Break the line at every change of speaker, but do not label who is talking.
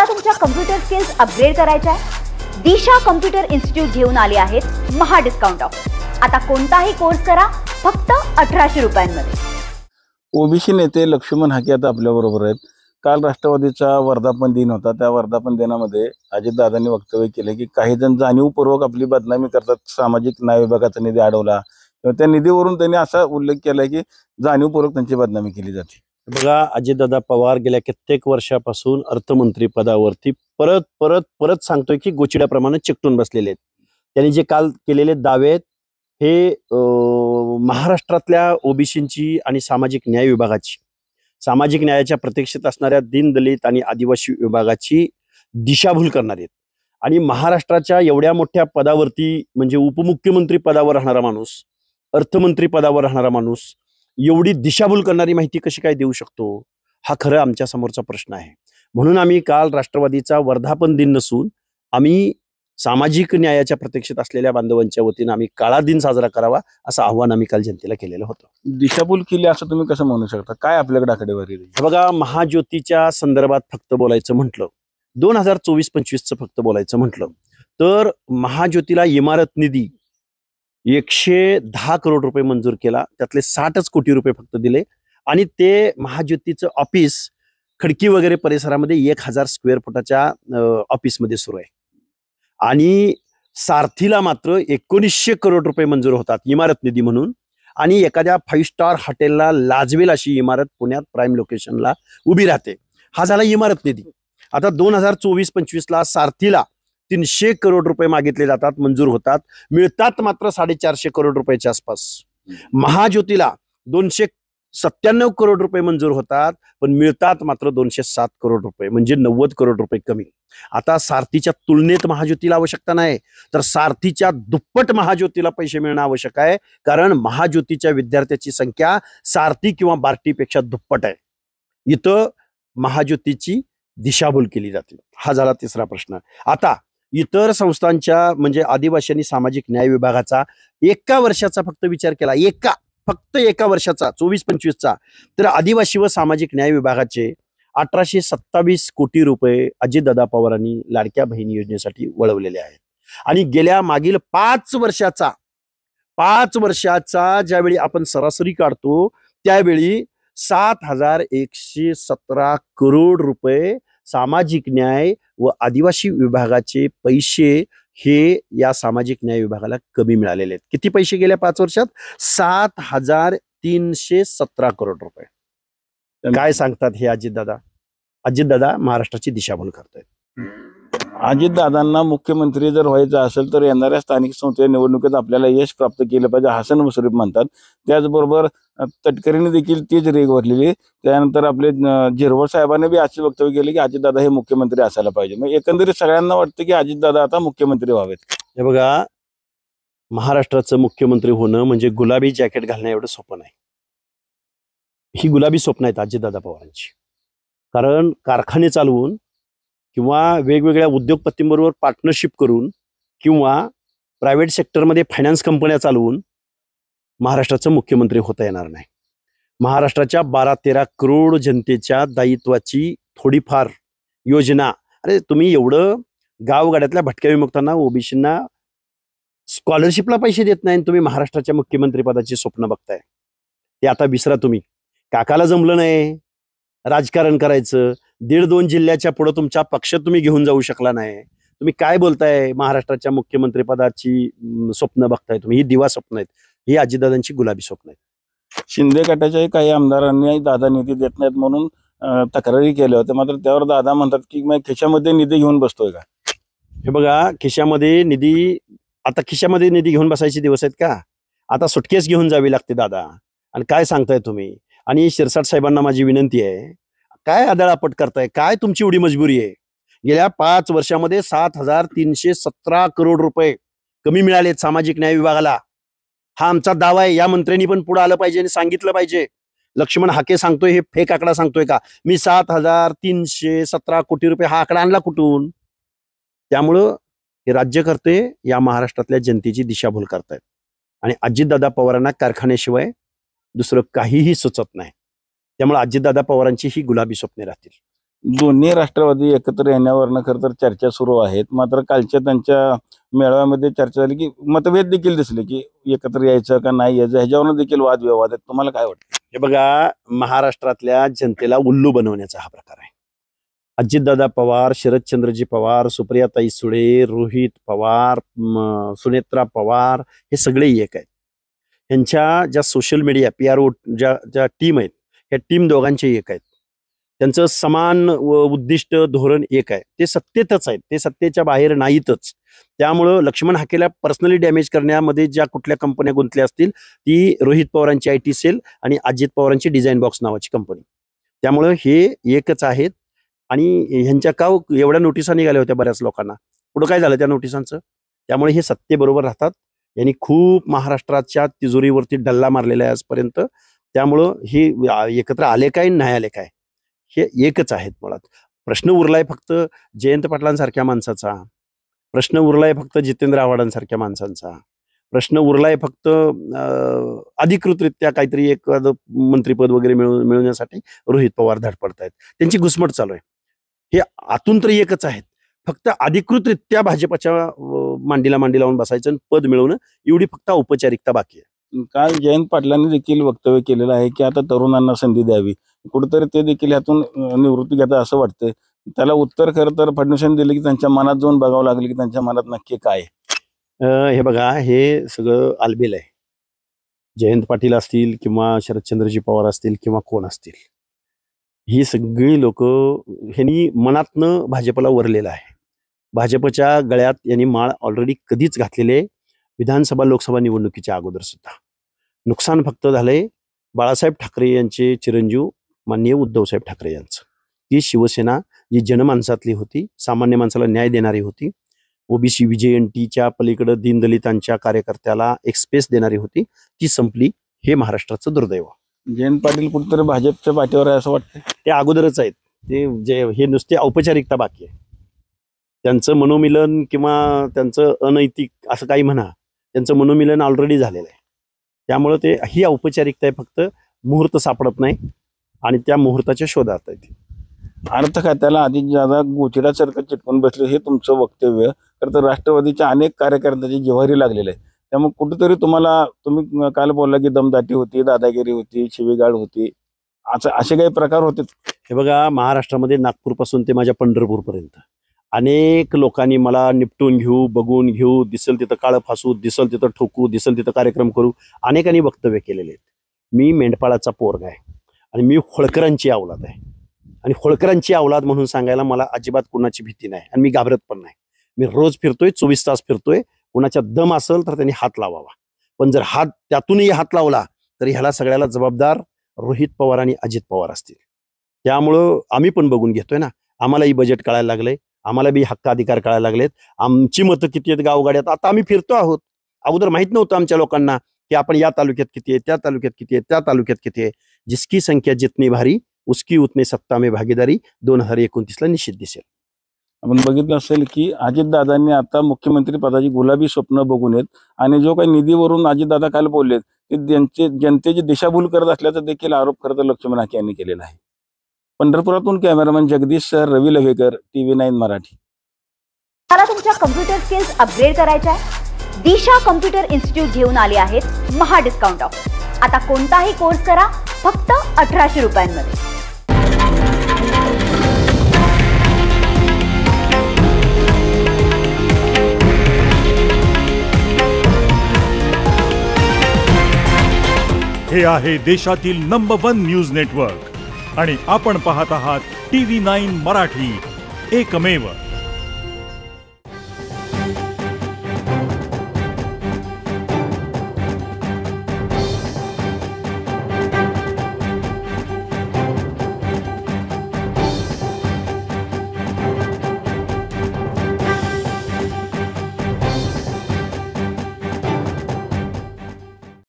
तुम्हाला तुमच्या computer skills upgrade करायच्या आहे? दिशा कम्प्युटर इन्स्टिट्यूट घेऊन आले आहेत महा डिस्काउंट ऑफर। आता कोणताही कोर्स करा फक्त 1800 रुपयांमध्ये।
ओबीसी नेते लक्ष्मण हाके आता आपल्या बरोबर आहेत। काल राष्ट्रवादीचा वर्धापन दिन होता। त्या वर्धापन दिनामध्ये अजितदादांनी वक्तव्य केले की काही जण जाणीवपूर्वक आपली बदनामी करतात, सामाजिक न्याय विभागाचा निधी अडवला, त्या निधीवरून त्यांनी असा उल्लेख केला की जाणीवपूर्वक त्यांची बदनामी केली जाते।
बघा, अजितदादा पवार गेल्या कित्येक वर्षापासून अर्थमंत्री पदावरती परत परत परत सांगतोय की गोचिड्याप्रमाणे चिकटून बसलेले आहेत। त्यांनी जे काल केलेले दावे आहेत हे महाराष्ट्रातल्या ओबीसींची आणि सामाजिक न्याय विभागाची, सामाजिक न्यायाच्या प्रतीक्षेत असणाऱ्या दीनदलित आणि आदिवासी विभागाची दिशाभूल करणार आहेत। आणि महाराष्ट्राच्या एवढ्या मोठ्या पदावरती म्हणजे उपमुख्यमंत्री पदावर राहणारा माणूस, अर्थमंत्री पदावर राहणारा माणूस एवढी दिशाभूल करणारी माहिती कशी काय देऊ शकतो, हा खरं आमच्या समोरचा प्रश्न आहे। म्हणून आम्ही काल राष्ट्रवादीचा वर्धापन दिन नसून आम्ही सामाजिक न्यायाच्या प्रतीक्षेत असलेल्या बांधवांच्या वतीनं आम्ही काळा दिन साजरा करावा असं आव्हान आम्ही काल जनतेला केलेलं होतं।
दिशाभूल केली असं तुम्ही कसं म्हणू शकता? काय आपल्याकडे आकडेवारी?
बघा, महाज्योतीच्या संदर्भात फक्त बोलायचं म्हटलं, 2024-25चं फक्त बोलायचं म्हटलं तर महाज्योतीला इमारत निधी 110 करोड रुपये मंजूर केला। त्यातले 60 कोटी रुपये फक्त दिले आणि ते महाज्योतीचं ऑफिस खडकी वगैरे परिसरामध्ये 1000 स्क्वेअर फुटाच्या ऑफिसमध्ये सुरू आहे। आणि सारथीला मात्र 1900 करोड रुपये मंजूर होतात इमारत निधी म्हणून। आणि एखाद्या 5 स्टार हॉटेलला लाजवेल अशी इमारत पुण्यात प्राईम लोकेशनला उभी राहते। हा झाला इमारत निधी। आता 2024-25ला सारथीला 300 करोड रुपये मागितले जातात, मंजूर होतात, मिळतात मात्र 450 करोड रुपयाच्या आसपास। महाज्योतीला 297 करोड रुपये मंजूर होतात पण मिळतात मात्र 207 करोड रुपये, म्हणजे 90 करोड रुपये कमी। आता सारथीच्या तुलनेत महाज्योतीला आवश्यकता नाही, तर सारथीच्या दुप्पट महाज्योतीला पैसे मिळणं आवश्यक आहे, कारण महाज्योतीच्या विद्यार्थ्याची संख्या सारथी किंवा बार्टीपेक्षा दुप्पट आहे। इथं महाज्योतीची दिशाभूल केली जाते। हा झाला तिसरा प्रश्न। आता इतर संस्थांच्या म्हणजे आदिवासी आणि सामाजिक न्याय विभागाचा एका वर्षाचा फक्त विचार केला, फक्त एका वर्षाचा 24-25चा, तर आदिवासी व सामाजिक न्याय विभागाचे 1827 कोटी रुपये अजितदादा पवारांनी लाडक्या बहीण योजनेसाठी वळवलेले आहेत। आणि गेल्या मागील 5 वर्षाचा ज्यावेळी आपण सरासरी काढतो त्यावेळी 7117 करोड रुपये सामाजिक न्याय व आदिवासी विभागाचे पैसे हे या सामाजिक न्याय विभागाला कमी मिळालेले आहेत। किती पैसे गेल्या 5 वर्षात? 7317 करोड रुपये। काय सांगतात हे अजितदादा महाराष्ट्राची दिशाभूल करतायत।
अजितदादांना मुख्यमंत्री जर व्हायचं असेल तर येणाऱ्या स्थानिक संस्थेच्या निवडणुकीत आपल्याला यश प्राप्त केलं पाहिजे, हसन मुश्रीफ म्हणतात। त्याचबरोबर तटकरीने देखील तीच रेग भरलेली। त्यानंतर आपले झिरवळ साहेबांनी बी असे वक्तव्य केले की अजितदादा हे मुख्यमंत्री असायला पाहिजे। मग एकंदरीत सगळ्यांना वाटतं की अजितदादा आता मुख्यमंत्री व्हावेत।
हे बघा, महाराष्ट्राचं मुख्यमंत्री होणं म्हणजे गुलाबी जॅकेट घालणं एवढं सोपं नाही। ही गुलाबी स्वप्न आहेत अजितदादा पवारांची, कारण कारखाने चालवून किंवा वेगवेगळ्या उद्योगपतींबरोबर पार्टनरशिप करून किंवा प्रायव्हेट सेक्टरमध्ये फायनान्स कंपन्या चालवून महाराष्ट्राचं मुख्यमंत्री होता येणार नाही। महाराष्ट्राच्या 12-13 करोड जनतेच्या दायित्वाची थोडीफार योजना, अरे तुम्ही एवढं गावगाड्यातल्या भटक्या विमुक्तांना, ओबीसींना स्कॉलरशिपला पैसे देत नाही, तुम्ही महाराष्ट्राच्या मुख्यमंत्री पदाची स्वप्न बघताय। ते आता विसरा तुम्ही। काकाला जमलं नाही राजकारण करायचं, 1.5-2 जिल्ह्याच्या पुढे तुमचा पक्ष तुम्ही घेऊन जाऊ शकला नाही, तुम्ही काय बोलताय? महाराष्ट्राच्या मुख्यमंत्री पदाची स्वप्न बघताय तुम्ही, ही दिवा स्वप्न आहेत, ही अजितदादांची गुलाबी स्वप्न आहेत।
शिंदे गटाच्याही काही आमदारांनी दादा निधी देत नाहीत म्हणून तक्रारी केल्या होत्या, मात्र त्यावर दादा म्हणतात की मग खिशामध्ये निधी घेऊन बसतोय का?
हे बघा, खिशामध्ये निधी घेऊन बसायचे दिवस आहेत का? आता सुटकेस घेऊन जावी लागते दादा। आणि काय सांगताय तुम्ही? आणि शिरसाट साहेबांना माझी विनंती आहे, काय आदळापट करताय? काय तुमची एवढी मजबुरी आहे? गेल्या 5 वर्षामध्ये 7317 करोड रुपये कमी मिळालेत सामाजिक न्याय विभागाला। हा आमचा दावा आहे। या मंत्र्यांनी पण पुढे आलं पाहिजे आणि सांगितलं पाहिजे। लक्ष्मण हाके सांगतोय हे फेक आकडा सांगतोय का? मी 7317 कोटी रुपये हा आकडा आणला कुठून? त्यामुळं हे राज्यकर्ते या महाराष्ट्रातल्या जनतेची दिशाभूल करतायत आणि अजितदादा पवारांना कारखान्याशिवाय दुसरं काहीही सुचत नाही। त्यामुळे अजितदादा पवारांची ही गुलाबी स्वप्ने राहतील।
दोन्ही राष्ट्रवादी एकत्र येण्यावरनं खरं तर चर्चा सुरू आहेत. मात्र कालच्या त्यांच्या मेळाव्यामध्ये चर्चा झाली की मतभेद देखील दिसले की एकत्र यायचं का नाही यायचं, ह्याच्यावरून देखील वादविवाद आहेत. तुम्हाला काय वाटतं?
हे बघा, महाराष्ट्रातल्या जनतेला उल्लू बनवण्याचा हा प्रकार आहे. अजितदादा पवार, शरदचंद्रजी पवार, सुप्रियाताई सुळे, रोहित पवार, सुनेत्रा पवार हे सगळे एक आहेत. यांच्या ज्या सोशल मीडिया PRO ज्या टीम आहेत, ह्या टीम दोघांचे एक आहेत. त्यांचं समान उद्दिष्ट धोरण एक आहे. ते सत्तेतच आहेत, ते सत्तेच्या बाहेर नाहीतच. त्यामुळं लक्ष्मण हाकेला पर्सनली डॅमेज करण्यामध्ये ज्या कुठल्या कंपन्या गुंतल्या असतील ती रोहित पवारांची IT सेल आणि अजित पवारांची डिझाईन बॉक्स नावाची कंपनी. त्यामुळं हे एकच आहेत. आणि ह्यांच्या का एवढ्या नोटिसा निघाल्या होत्या बऱ्याच लोकांना, पुढं काय झालं त्या नोटिसांचं? त्यामुळे हे सत्तेबरोबर राहतात. यांनी खूप महाराष्ट्राच्या तिजोरीवरती डल्ला मारलेला आहे आजपर्यंत. त्यामुळं हे एकत्र आले काय नाही आले काय हे एकच आहेत. मुळात प्रश्न उरलाय फक्त जयंत पाटलांसारख्या माणसाचा, प्रश्न उरलाय फक्त जितेंद्र आव्हाडांसारख्या माणसांचा, प्रश्न उरलाय फक्त अधिकृतरित्या काहीतरी एखादं मंत्रीपद वगैरे मिळवण्यासाठी रोहित पवार धडपडतायत. त्यांची घुसमट चालू आहे. हे आतून तरी एकच आहेत, फक्त अधिकृतरित्या भाजपच्या मांडीला मांडी लावून बसायचं आणि पद मिळवणं एवढी फक्त औपचारिकता बाकी आहे.
काल जयंत पाटलांनी देखील वक्तव्य केलेलं आहे की आता तरुणांना संधी द्यावी. कुठेतरी ते देखील यातून निवृत्ती घेतात असं वाटतंय. त्याला उत्तर खरं तर फडणवीसांनी दिलं की त्यांच्या मनात जाऊन बघावं लागलं की त्यांच्या मनात नक्की काय आहे.
हे बघा, हे सगळं आलबेल आहे. जयंत पाटील असतील किंवा शरदचंद्रजी पवार असतील किंवा कोण असतील, ही सगळी लोक ह्यांनी मनातनं भाजपला वरलेलं आहे. भाजपच्या गळ्यात यांनी माळ ऑलरेडी कधीच घातलेले, विधानसभा लोकसभा निवडणुकीच्या अगोदर सुद्धा. नुकसान फक्त झालंय बाळासाहेब ठाकरे यांचे चिरंजीव माननीय उद्धवसाहेब ठाकरे यांचं. ती शिवसेना जी जनमानसातली होती, सामान्य माणसाला न्याय देणारी होती, OBC VJNTच्या पलीकडे दीनदलितांच्या कार्यकर्त्याला एक स्पेस देणारी होती, ती संपली. हे महाराष्ट्राचं दुर्दैव.
जयंत पाटील कुठेतरी भाजपच्या पाठीवर आहे असं वाटतं.
ते अगोदरच आहेत. ते हे नुसते औपचारिकता बाकी आहे. त्यांचं मनोमिलन किंवा त्यांचं अनैतिक असं काही म्हणा, त्यांचं मनोमिलन ऑलरेडी झालेलं आहे. त्यामुळं ते ही औपचारिकता आहे, फक्त मुहूर्त सापडत नाही आणि त्या मुहूर्ताच्या शोधात आहे.
अर्थ खात्याला अधिक ज्यादा गोचिडासारखं चिटकून बसलं हे तुमचं वक्तव्य खरं तर राष्ट्रवादीच्या अनेक कार्यकर्त्यांची जिव्हारी लागलेलं आहे. त्यामुळे कुठेतरी तुम्ही काल बोलला की दमदाटी होती, दादागिरी होती, शिवीगाळ होती, असे काही प्रकार होते.
हे बघा, महाराष्ट्रामध्ये नागपूरपासून ते माझ्या पंढरपूरपर्यंत अनेक लोकांनी मला निपटून घेऊ, बघून घेऊ, दिसेल तिथं काळं फासू, दिसेल तिथं ठोकू, दिसेल तिथं कार्यक्रम करू, अनेकांनी वक्तव्य केलेले आहेत. मी मेंढपाळाचा पोरगा आहे आणि मी होळकरांची अवलाद आहे. आणि होळकरांची अवलाद म्हणून सांगायला मला अजिबात कुणाची भीती नाही आणि मी घाबरत पण नाही. मी रोज फिरतोय, 24 तास फिरतोय. कुणाच्या दम असेल तर त्यांनी हात लावावा, पण जर हात त्यातूनही हात लावला तर ह्याला सगळ्याला जबाबदार रोहित पवार आणि अजित पवार असतील. त्यामुळं आम्ही पण बघून घेतोय ना, आम्हालाही बजेट कळायला लागलंय, आम्हाला बी हक्क अधिकार कळायला लागलेत, आमची मतं किती आहेत गावगाड्यात आता आम्ही फिरतो आहोत. अगोदर माहित नव्हतं आमच्या लोकांना की आपण या तालुक्यात किती आहे, त्या तालुक्यात किती आहे, त्या तालुक्यात किती आहे. जिसकी संख्या जितनी भारी उसकी उतनी सत्ता में भागीदारी 2029ला निश्चित दिसेल.
आपण बघितलं असेल की अजितदादांनी आता मुख्यमंत्री पदाची गुलाबी स्वप्न बघून येत आणि जो काही निधीवरून अजितदादा काल बोललेत ते जनतेची दिशाभूल करत असल्याचा देखील आरोप खरं तर लक्ष्मण हाके यांनी केलेला आहे. पंढरपुरातून कॅमेरामॅन जगदीश सर, रवी लवेकर, TV9 मराठी.
मला तुमच्या कम्प्युटर स्किल्स अपग्रेड करायच्या आहे? दिशा कम्प्युटर इन्स्टिट्यूट घेऊन आले आहेत महा डिस्काउंट ऑफर. आता कोणताही कोर्स करा फक्त 1800 रुपयांमध्ये.
हे आहे देशातील नंबर 1 न्यूज नेटवर्क आणि आपण पाहत आहात TV9 मराठी, एकमेव.